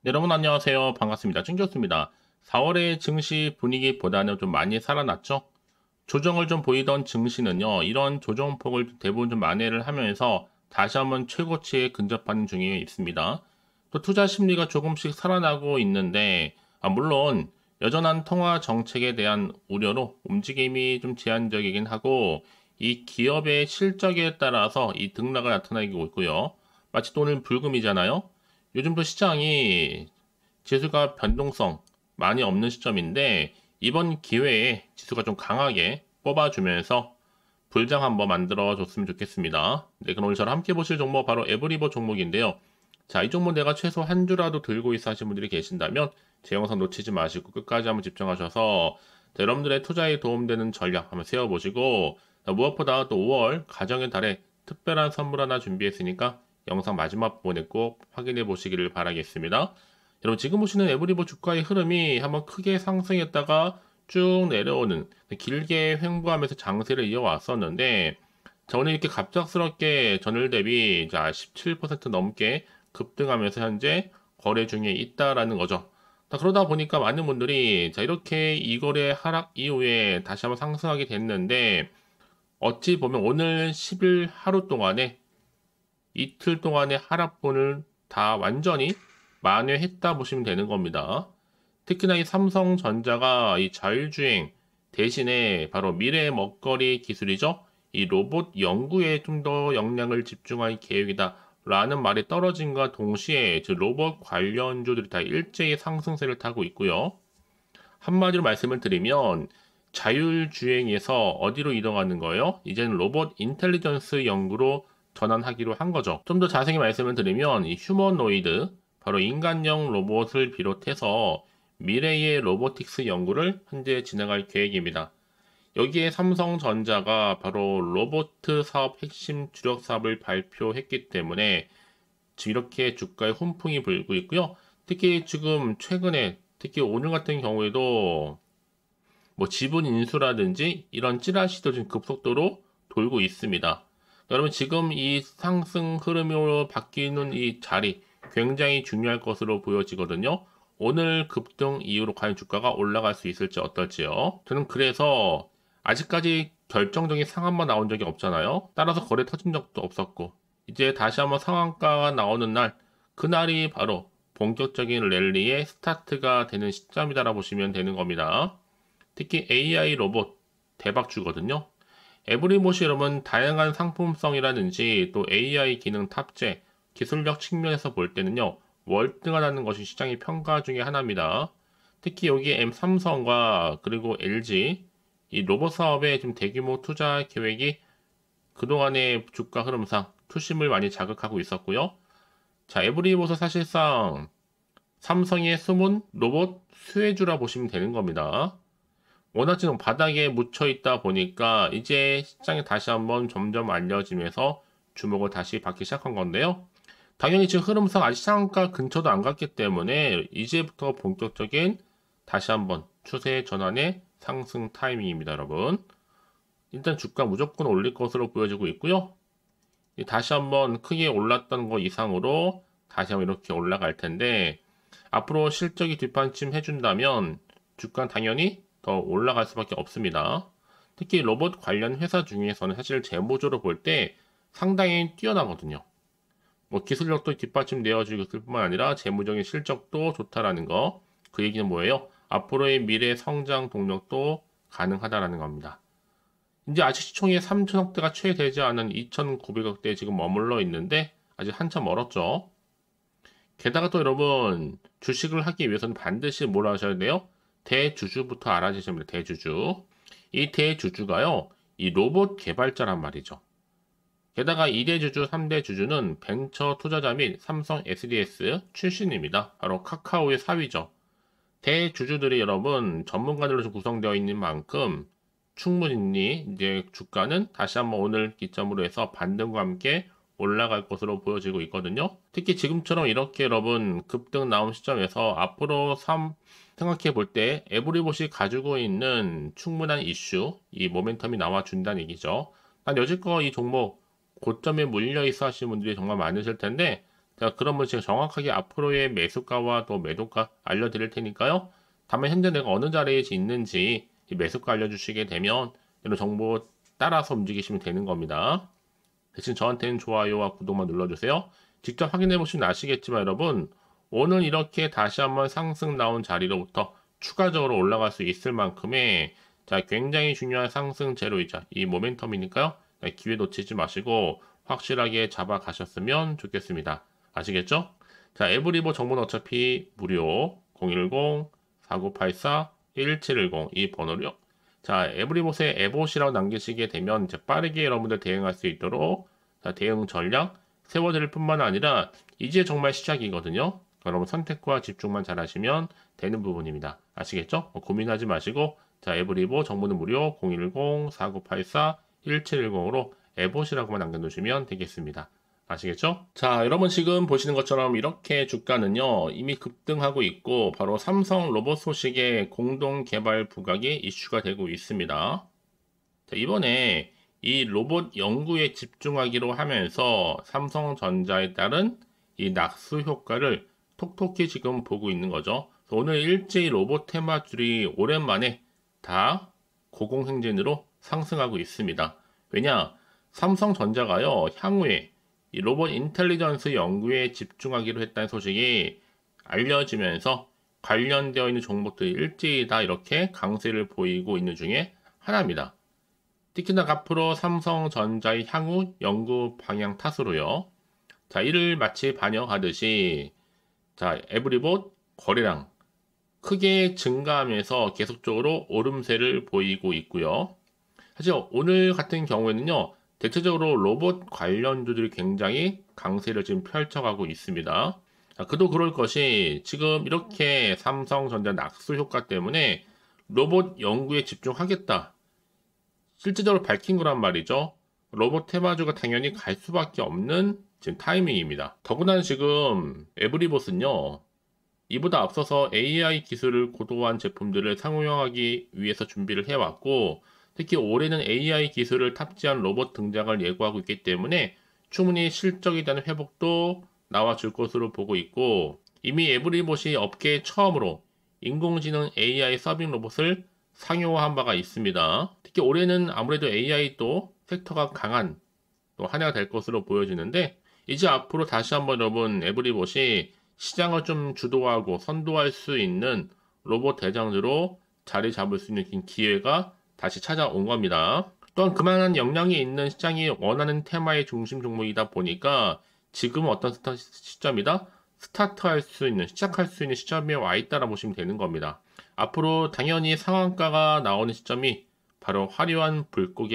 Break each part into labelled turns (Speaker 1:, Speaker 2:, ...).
Speaker 1: 네, 여러분 안녕하세요. 반갑습니다. 충교수입니다. 4월의 증시 분위기보다는 좀 많이 살아났죠? 조정을 좀 보이던 증시는요, 이런 조정폭을 대부분 좀 만회를 하면서 다시 한번 최고치에 근접하는 중에 있습니다. 또 투자 심리가 조금씩 살아나고 있는데, 물론 여전한 통화 정책에 대한 우려로 움직임이 좀 제한적이긴 하고, 이 기업의 실적에 따라서 이 등락을 나타내고 있고요. 마치 또 오늘 불금이잖아요. 요즘도 시장이 지수가 변동성 많이 없는 시점인데 이번 기회에 지수가 좀 강하게 뽑아주면서 불장 한번 만들어 줬으면 좋겠습니다. 네, 그럼 오늘 저랑 함께 보실 종목 바로 에브리버 종목인데요. 자, 이 종목 내가 최소 한 주라도 들고 있어 하시는 분들이 계신다면 제 영상 놓치지 마시고 끝까지 한번 집중하셔서 여러분들의 투자에 도움되는 전략 한번 세워보시고 무엇보다 또 5월 가정의 달에 특별한 선물 하나 준비했으니까 영상 마지막 부분에 꼭 확인해 보시기를 바라겠습니다. 여러분 지금 보시는 에브리버 주가의 흐름이 한번 크게 상승했다가 쭉 내려오는 길게 횡보하면서 장세를 이어왔었는데 자, 오늘 이렇게 갑작스럽게 전일 대비 자 17% 넘게 급등하면서 현재 거래 중에 있다라는 거죠. 자, 그러다 보니까 많은 분들이 자 이렇게 이 거래 하락 이후에 다시 한번 상승하게 됐는데 어찌 보면 오늘 10일 하루 동안에 이틀 동안의 하락분을 다 완전히 만회했다 보시면 되는 겁니다. 특히나 이 삼성전자가 이 자율주행 대신에 바로 미래의 먹거리 기술이죠. 이 로봇 연구에 좀 더 역량을 집중할 계획이다. 라는 말이 떨어진과 동시에 즉 로봇 관련주들이 다 일제히 상승세를 타고 있고요. 한마디로 말씀을 드리면 자율주행에서 어디로 이동하는 거예요? 이제는 로봇 인텔리전스 연구로 전환하기로 한 거죠. 좀 더 자세히 말씀을 드리면 이 휴머노이드, 바로 인간형 로봇을 비롯해서 미래의 로보틱스 연구를 현재 진행할 계획입니다. 여기에 삼성전자가 바로 로봇 사업 핵심 주력 사업을 발표했기 때문에 지금 이렇게 주가에 훈풍이 불고 있고요. 특히 지금 최근에 특히 오늘 같은 경우에도 뭐 지분 인수라든지 이런 찌라시도 지금 급속도로 돌고 있습니다. 여러분 지금 이 상승 흐름으로 바뀌는 이 자리 굉장히 중요할 것으로 보여지거든요. 오늘 급등 이후로 과연 주가가 올라갈 수 있을지 어떨지요. 저는 그래서 아직까지 결정적인 상한만 나온 적이 없잖아요. 따라서 거래 터진 적도 없었고 이제 다시 한번 상한가가 나오는 날 그날이 바로 본격적인 랠리의 스타트가 되는 시점이다라고 보시면 되는 겁니다. 특히 AI 로봇 대박주거든요. 에브리모시 여러분 다양한 상품성이라든지 또 AI 기능 탑재, 기술력 측면에서 볼 때는요. 월등하다는 것이 시장의 평가 중에 하나입니다. 특히 여기 M 삼성과 그리고 LG 이 로봇 사업에 좀 대규모 투자 계획이 그동안의 주가 흐름상 투심을 많이 자극하고 있었고요. 자, 에브리모서 사실상 삼성의 숨은 로봇 수혜주라 보시면 되는 겁니다. 워낙 지금 바닥에 묻혀 있다 보니까 이제 시장에 다시 한번 점점 알려지면서 주목을 다시 받기 시작한 건데요. 당연히 지금 흐름상 아직 상한가 근처도 안 갔기 때문에 이제부터 본격적인 다시 한번 추세 전환의 상승 타이밍입니다, 여러분. 일단 주가 무조건 올릴 것으로 보여지고 있고요. 다시 한번 크게 올랐던 거 이상으로 다시 한번 이렇게 올라갈 텐데 앞으로 실적이 뒷받침 해준다면 주가 당연히 더 올라갈 수밖에 없습니다. 특히 로봇 관련 회사 중에서는 사실 재무적으로 볼 때 상당히 뛰어나거든요. 뭐 기술력도 뒷받침되어 주길 뿐만 아니라 재무적인 실적도 좋다라는 거. 그 얘기는 뭐예요? 앞으로의 미래 성장 동력도 가능하다라는 겁니다. 이제 아직 시총이 3천억대가 채 되지 않은 2,900억대에 지금 머물러 있는데 아직 한참 멀었죠. 게다가 또 여러분 주식을 하기 위해서는 반드시 뭘 하셔야 돼요? 대주주부터 알아주셔야 됩니다. 대주주. 이 대주주가요. 이 로봇 개발자란 말이죠. 게다가 2대 주주, 3대 주주는 벤처 투자자 및 삼성 SDS 출신입니다. 바로 카카오의 사위죠. 대주주들이 여러분 전문가들로 구성되어 있는 만큼 충분히 이제 주가는 다시 한번 오늘 기점으로 해서 반등과 함께 올라갈 것으로 보여지고 있거든요. 특히 지금처럼 이렇게 여러분 급등 나온 시점에서 앞으로 생각해 볼 때 에브리봇이 가지고 있는 충분한 이슈, 이 모멘텀이 나와준다는 얘기죠. 난 여지껏 이 종목 고점에 물려 있어 하시는 분들이 정말 많으실 텐데 자, 그러면 제가 정확하게 앞으로의 매수가와 또 매도가 알려드릴 테니까요. 다만 현재 내가 어느 자리에 있는지 이 매수가 알려주시게 되면 이런 정보 따라서 움직이시면 되는 겁니다. 대신 저한테는 좋아요와 구독만 눌러주세요. 직접 확인해 보시면 아시겠지만 여러분, 오늘 이렇게 다시 한번 상승 나온 자리로부터 추가적으로 올라갈 수 있을 만큼의 자, 굉장히 중요한 상승 재료이자 이 모멘텀이니까요. 기회 놓치지 마시고 확실하게 잡아 가셨으면 좋겠습니다. 아시겠죠? 자, 에브리버 정보는 어차피 무료 010-4984-1710 이 번호로요. 자, 에브리봇에 에봇이라고 남기시게 되면 이제 빠르게 여러분들 대응할 수 있도록 자, 대응 전략 세워드릴 뿐만 아니라 이제 정말 시작이거든요. 여러분 선택과 집중만 잘 하시면 되는 부분입니다. 아시겠죠? 고민하지 마시고 자, 에브리봇 정보는 무료 010-4984-1710으로 에봇이라고만 남겨놓으시면 되겠습니다. 아시겠죠? 자, 여러분 지금 보시는 것처럼 이렇게 주가는요, 이미 급등하고 있고, 바로 삼성 로봇 소식의 공동 개발 부각이 이슈가 되고 있습니다. 자, 이번에 이 로봇 연구에 집중하기로 하면서 삼성전자에 따른 이 낙수 효과를 톡톡히 지금 보고 있는 거죠. 오늘 일제히 로봇 테마줄이 오랜만에 다 고공행진으로 상승하고 있습니다. 왜냐? 삼성전자가요, 향후에 이 로봇 인텔리전스 연구에 집중하기로 했다는 소식이 알려지면서 관련되어 있는 종목들이 일제히 다 이렇게 강세를 보이고 있는 중에 하나입니다. 특히나 앞으로 삼성전자의 향후 연구 방향 탓으로요. 자, 이를 마치 반영하듯이 자, 에브리봇 거래량 크게 증가하면서 계속적으로 오름세를 보이고 있고요. 사실 오늘 같은 경우에는요. 대체적으로 로봇 관련주들이 굉장히 강세를 지금 펼쳐가고 있습니다. 자, 그도 그럴 것이 지금 이렇게 삼성전자 낙수 효과 때문에 로봇 연구에 집중하겠다. 실질적으로 밝힌 거란 말이죠. 로봇 테마주가 당연히 갈 수밖에 없는 지금 타이밍입니다. 더구나 지금 에브리봇은요. 이보다 앞서서 AI 기술을 고도화한 제품들을 상용화하기 위해서 준비를 해왔고 특히 올해는 AI 기술을 탑재한 로봇 등장을 예고하고 있기 때문에 충분히 실적에 대한 회복도 나와줄 것으로 보고 있고 이미 에브리봇이 업계에 처음으로 인공지능 AI 서빙 로봇을 상용화한 바가 있습니다. 특히 올해는 아무래도 AI 또 섹터가 강한 또 한 해가 될 것으로 보여지는데 이제 앞으로 다시 한번 여러분 에브리봇이 시장을 좀 주도하고 선도할 수 있는 로봇 대장으로 자리 잡을 수 있는 기회가 다시 찾아온 겁니다. 또한 그만한 역량이 있는 시장이 원하는 테마의 중심 종목이다 보니까 지금은 어떤 시점이다? 스타트할 수 있는, 시작할 수 있는 시점에 와 있다라 보시면 되는 겁니다. 앞으로 당연히 상한가가 나오는 시점이 바로 화려한 불꽃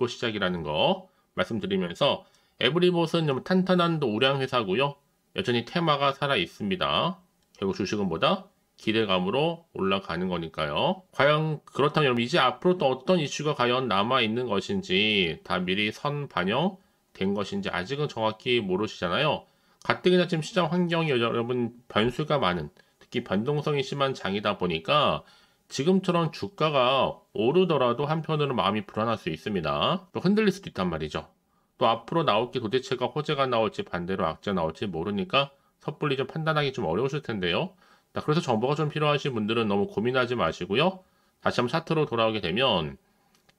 Speaker 1: 시작이라는 거 말씀드리면서 에브리봇은 좀 탄탄한 또 우량 회사고요. 여전히 테마가 살아 있습니다. 결국 주식은 뭐다? 기대감으로 올라가는 거니까요. 과연 그렇다면 여러분 이제 앞으로 또 어떤 이슈가 과연 남아있는 것인지 다 미리 선 반영된 것인지 아직은 정확히 모르시잖아요. 가뜩이나 지금 시장 환경이 여러분 변수가 많은 특히 변동성이 심한 장이다 보니까 지금처럼 주가가 오르더라도 한편으로 마음이 불안할 수 있습니다. 또 흔들릴 수도 있단 말이죠. 또 앞으로 나올 게 도대체가 호재가 나올지 반대로 악재가 나올지 모르니까 섣불리 좀 판단하기 좀 어려우실 텐데요. 자, 그래서 정보가 좀 필요하신 분들은 너무 고민하지 마시고요. 다시 한번 차트로 돌아오게 되면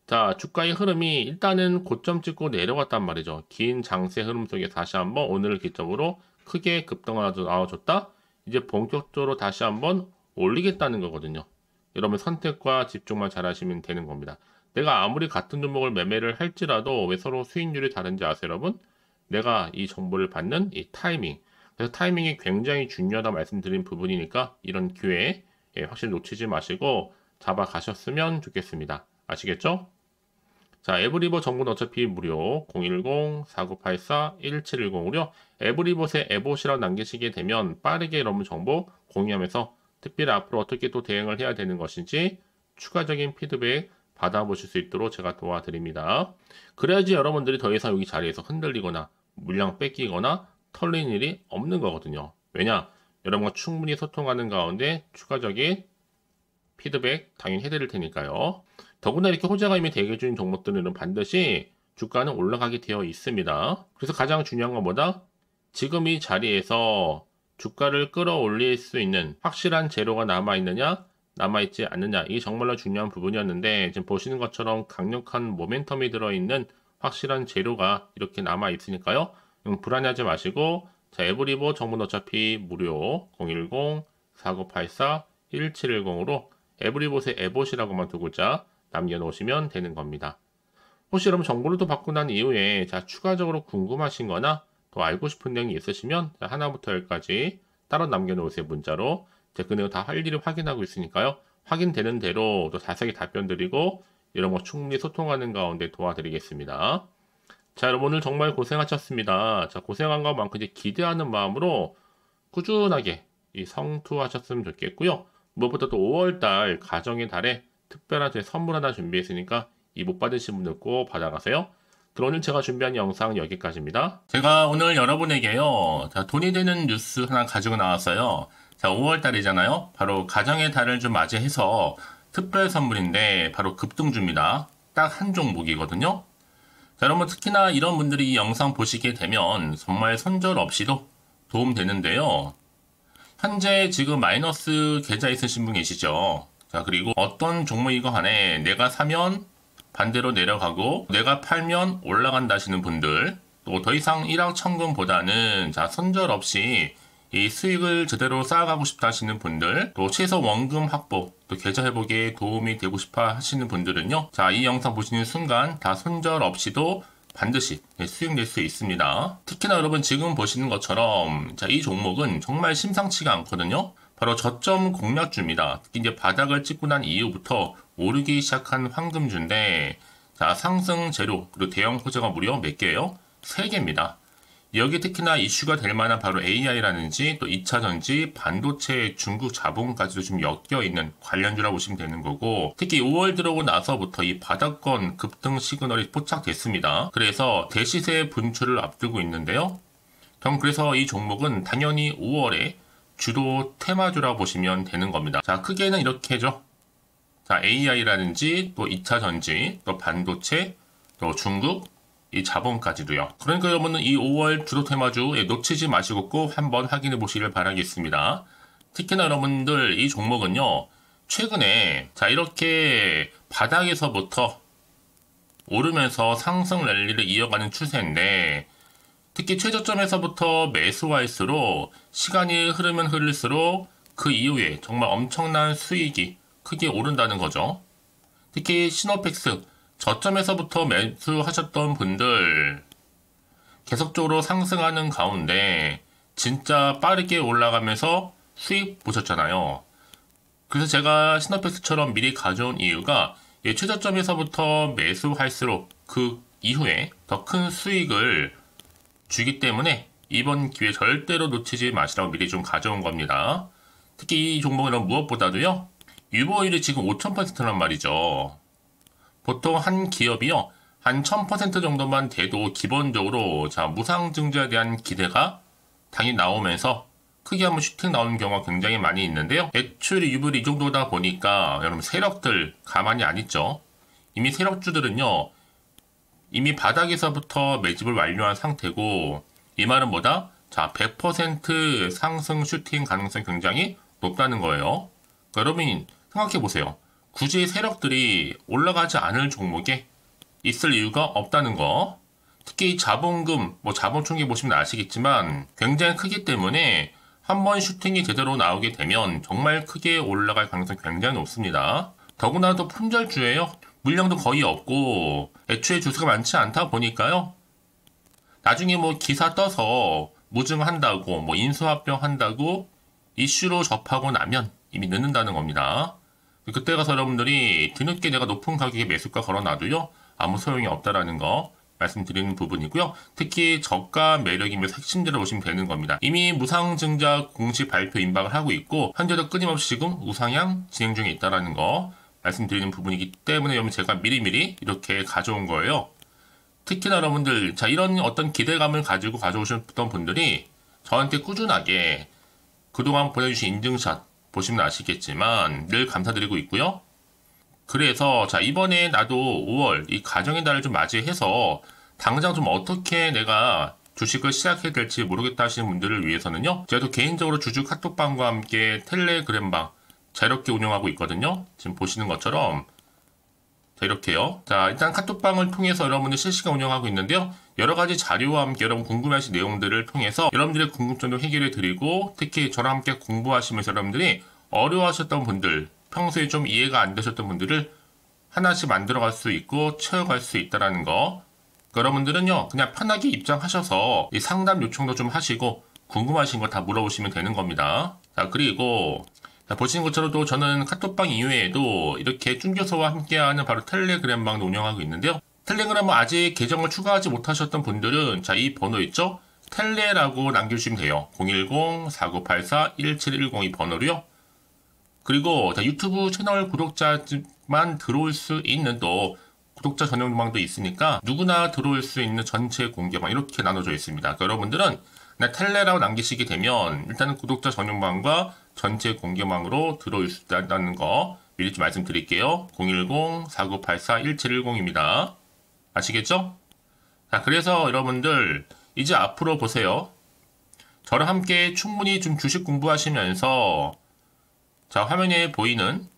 Speaker 1: 자, 주가의 흐름이 일단은 고점 찍고 내려갔단 말이죠. 긴 장세 흐름 속에 다시 한번 오늘을 기점으로 크게 급등하나 나와줬다. 이제 본격적으로 다시 한번 올리겠다는 거거든요. 여러분 선택과 집중만 잘 하시면 되는 겁니다. 내가 아무리 같은 종목을 매매를 할지라도 왜 서로 수익률이 다른지 아세요, 여러분? 내가 이 정보를 받는 이 타이밍. 그래서 타이밍이 굉장히 중요하다 말씀드린 부분이니까 이런 기회 확실히 놓치지 마시고 잡아 가셨으면 좋겠습니다. 아시겠죠? 자, 에브리봇 정보는 어차피 무료 010-4984-1710으로요. 에브리봇에 에봇이라고 남기시게 되면 빠르게 여러분 정보 공유하면서 특별히 앞으로 어떻게 또 대응을 해야 되는 것인지 추가적인 피드백 받아보실 수 있도록 제가 도와드립니다. 그래야지 여러분들이 더 이상 여기 자리에서 흔들리거나 물량 뺏기거나 털린 일이 없는 거거든요. 왜냐? 여러분과 충분히 소통하는 가운데 추가적인 피드백 당연히 해드릴 테니까요. 더구나 이렇게 호재가 이미 대기 중인 종목들은 반드시 주가는 올라가게 되어 있습니다. 그래서 가장 중요한 건 뭐다? 지금 이 자리에서 주가를 끌어올릴 수 있는 확실한 재료가 남아있느냐, 남아있지 않느냐, 이게 정말로 중요한 부분이었는데, 지금 보시는 것처럼 강력한 모멘텀이 들어있는 확실한 재료가 이렇게 남아있으니까요. 불안해하지 마시고, 자, 에브리보 정보는 어차피 무료 010-4984-1710으로 에브리봇의 에봇이라고만 두 글자 남겨놓으시면 되는 겁니다. 혹시 여러분 정보를 또 받고 난 이후에 자, 추가적으로 궁금하신 거나 또 알고 싶은 내용이 있으시면 자, 하나부터 열까지 따로 남겨놓으세요. 문자로. 제가 그 내용 다 일일이 확인하고 있으니까요. 확인되는 대로 또 자세하게 답변 드리고 이런 거 충분히 소통하는 가운데 도와드리겠습니다. 자, 여러분 오늘 정말 고생하셨습니다. 자, 고생한 것만큼 이제 기대하는 마음으로 꾸준하게 이 성투하셨으면 좋겠고요. 무엇보다 또 5월달 가정의 달에 특별한 제 선물 하나 준비했으니까 이 못 받으신 분들 꼭 받아가세요. 그럼 오늘 제가 준비한 영상 여기까지입니다. 제가 오늘 여러분에게요. 자, 돈이 되는 뉴스 하나 가지고 나왔어요. 자, 5월달이잖아요. 바로 가정의 달을 좀 맞이해서 특별 선물인데 바로 급등주입니다. 딱 한 종목이거든요. 자, 여러분 특히나 이런 분들이 이 영상 보시게 되면 정말 손절 없이도 도움되는데요. 현재 지금 마이너스 계좌 있으신 분 계시죠? 자, 그리고 어떤 종목이고 간에 내가 사면 반대로 내려가고 내가 팔면 올라간다 하시는 분들, 또 더 이상 일확천금보다는 자, 손절 없이 이 수익을 제대로 쌓아가고 싶다 하시는 분들, 또 최소 원금 확보, 또 계좌 회복에 도움이 되고 싶어 하시는 분들은요. 자, 이 영상 보시는 순간 다 손절 없이도 반드시 수익 낼 수 있습니다. 특히나 여러분 지금 보시는 것처럼 자, 이 종목은 정말 심상치가 않거든요. 바로 저점 공략주입니다. 특히 이제 바닥을 찍고 난 이후부터 오르기 시작한 황금주인데, 자, 상승 재료 그리고 대형 호재가 무려 몇 개예요? 3개입니다. 여기 특히나 이슈가 될 만한 바로 AI라든지 또 2차전지, 반도체, 중국 자본까지도 좀 엮여있는 관련주라고 보시면 되는 거고, 특히 5월 들어오고 나서부터 이 바닥권 급등 시그널이 포착됐습니다. 그래서 대시세 분출을 앞두고 있는데요. 그래서 이 종목은 당연히 5월에 주도 테마주라고 보시면 되는 겁니다. 자, 크게는 이렇게죠. 자, AI라든지 또 2차전지, 또 반도체, 또 중국, 이 자본까지도요. 그러니까 여러분은 이 5월 주도 테마주 놓치지 마시고 꼭 한번 확인해 보시길 바라겠습니다. 특히나 여러분들 이 종목은요. 최근에 자, 이렇게 바닥에서부터 오르면서 상승 랠리를 이어가는 추세인데, 특히 최저점에서부터 매수할수록 시간이 흐르면 흐를수록 그 이후에 정말 엄청난 수익이 크게 오른다는 거죠. 특히 시노펙스 저점에서부터 매수하셨던 분들 계속적으로 상승하는 가운데 진짜 빠르게 올라가면서 수익 보셨잖아요. 그래서 제가 시노펙스처럼 미리 가져온 이유가 최저점에서부터 매수할수록 그 이후에 더 큰 수익을 주기 때문에 이번 기회 절대로 놓치지 마시라고 미리 좀 가져온 겁니다. 특히 이 종목은 무엇보다도요. 유보율이 지금 5000%란 말이죠. 보통 한 기업이요. 한 1000% 정도만 돼도 기본적으로 자, 무상증자에 대한 기대가 당연히 나오면서 크게 한번 슈팅 나오는 경우가 굉장히 많이 있는데요. 매출 유보율이 이 정도다 보니까 여러분 세력들 가만히 안 있죠. 이미 세력주들은요. 이미 바닥에서부터 매집을 완료한 상태고, 이 말은 뭐다? 자, 100% 상승 슈팅 가능성이 굉장히 높다는 거예요. 그러니까 여러분 생각해 보세요. 굳이 세력들이 올라가지 않을 종목에 있을 이유가 없다는 거. 특히 자본금, 자본 총계 보시면 아시겠지만 굉장히 크기 때문에 한번 슈팅이 제대로 나오게 되면 정말 크게 올라갈 가능성이 굉장히 높습니다. 더구나도 품절주예요. 물량도 거의 없고 애초에 주수가 많지 않다 보니까요. 나중에 기사 떠서 무증한다고 인수합병 한다고 이슈로 접하고 나면 이미 늦는다는 겁니다. 그때 가서 여러분들이 뒤늦게 내가 높은 가격에 매수가 걸어놔도요. 아무 소용이 없다라는 거 말씀드리는 부분이고요. 특히 저가 매력이면서 핵심들을 보시면 되는 겁니다. 이미 무상증자 공식 발표 임박을 하고 있고 현재도 끊임없이 지금 우상향 진행 중에 있다라는 거 말씀드리는 부분이기 때문에 여러분 제가 미리미리 이렇게 가져온 거예요. 특히나 여러분들 자, 이런 어떤 기대감을 가지고 가져오셨던 분들이 저한테 꾸준하게 그동안 보내주신 인증샷 보시면 아시겠지만 늘 감사드리고 있고요. 그래서 자, 이번에 나도 5월 이 가정의 달을 좀 맞이해서 당장 좀 어떻게 내가 주식을 시작해야 될지 모르겠다 하시는 분들을 위해서는요. 제가 또 개인적으로 주주 카톡방과 함께 텔레그램방 자유롭게 운영하고 있거든요. 지금 보시는 것처럼 자, 이렇게요. 자, 일단 카톡방을 통해서 여러분들 실시간 운영하고 있는데요. 여러 가지 자료와 함께 여러분 궁금하신 내용들을 통해서 여러분들의 궁금증도 해결해 드리고, 특히 저랑 함께 공부하시면서 여러분들이 어려워하셨던 분들, 평소에 좀 이해가 안 되셨던 분들을 하나씩 만들어갈 수 있고 채워갈 수 있다는 거. 여러분들은요, 그냥 편하게 입장하셔서 이 상담 요청도 좀 하시고 궁금하신 거 다 물어보시면 되는 겁니다. 자, 그리고 자, 보시는 것처럼 또 저는 카톡방 이외에도 이렇게 쭝교서와 함께하는 바로 텔레그램방도 운영하고 있는데요. 텔레그램은 아직 계정을 추가하지 못하셨던 분들은 자, 이 번호 있죠? 텔레라고 남겨주시면 돼요. 010-4984-1710 이 번호로요. 그리고 자, 유튜브 채널 구독자만 들어올 수 있는 또 구독자 전용방도 있으니까 누구나 들어올 수 있는 전체 공개방 이렇게 나눠져 있습니다. 그러니까 여러분들은 그냥 텔레라고 남기시게 되면 일단은 구독자 전용방과 전체 공개방으로 들어올 수 있다는 거 미리 좀 말씀드릴게요. 010-4984-1710입니다. 아시겠죠? 자, 그래서 여러분들 이제 앞으로 보세요. 저랑 함께 충분히 좀 주식 공부하시면서 자, 화면에 보이는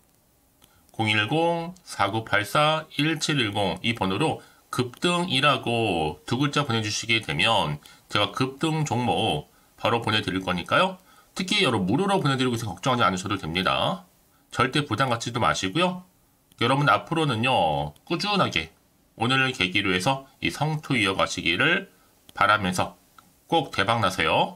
Speaker 1: 010-4984-1710 이 번호로 급등이라고 두 글자 보내주시게 되면 제가 급등 종목 바로 보내드릴 거니까요. 특히 여러분 무료로 보내드리고 있어서 걱정하지 않으셔도 됩니다. 절대 부담 갖지도 마시고요. 여러분 앞으로는요. 꾸준하게 오늘을 계기로 해서 이 성투 이어가시기를 바라면서 꼭 대박 나세요.